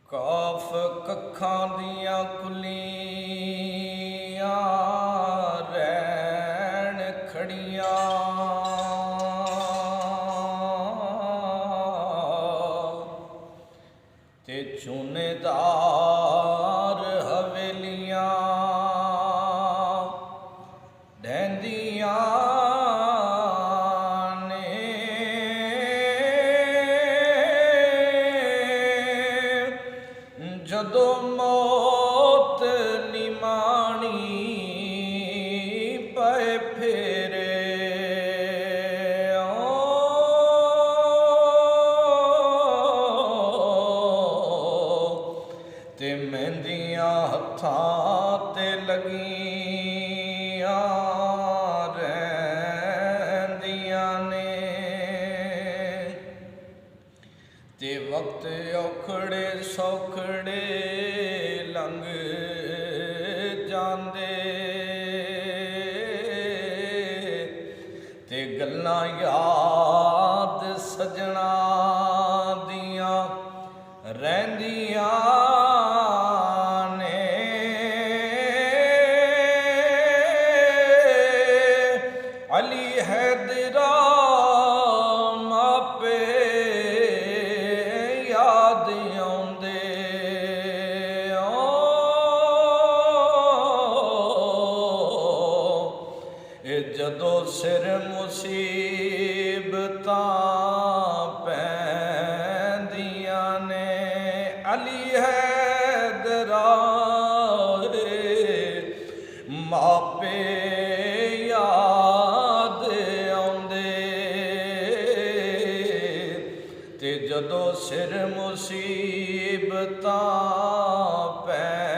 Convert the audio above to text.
ਕਾਫ ਕੱਖਾਂ ਦੀਆਂ ਕੁਲੀਆਂ ਰੈਣ ਖੜੀਆਂ, ਤੇ ਚੂਨੇਦਾਰ ਹਵੇਲੀਆਂ ਢਹਿੰਦੀਆਂ ਜਦੋਂ ਮੌਤ ਨਿਮਾਣੀ ਪਏ ਫੇਰੇ, ਤੇ ਮਹਿੰਦੀਆਂ ਹੱਥਾਂ ਤੇ ਲੱਗੀਆਂ ਰਹਿੰਦੀਆਂ ਨੇ, ਤੇ ਵਕਤ ਔਖੜੇ ਸੌਖੜੇ ਲੰਘ ਜਾਂਦੇ, ਤੇ ਗੱਲਾਂ ਯਾਦ ਸਜਣਾ ਦੀਆਂ ਰਹਿੰਦੀਆਂ ਨੇ। ਅਲੀ ਹੈਦਰਾ ਮਾਪੇ ਯਾਦ ਆਉਂਦੇ, ਇਹ ਜਦੋਂ ਸਿਰ ਮੁਸੀਬਤਾਂ ਪੈਂਦੀਆਂ ਨੇ, ਅਲੀ ਹੈਦਰਾ ਮਾਪੇ ਯਾਦ ਆਉਂਦੇ, ਤੇ ਜਦੋਂ ਸਿਰ ਮੁਸੀਬਤਾਂ ਪੈ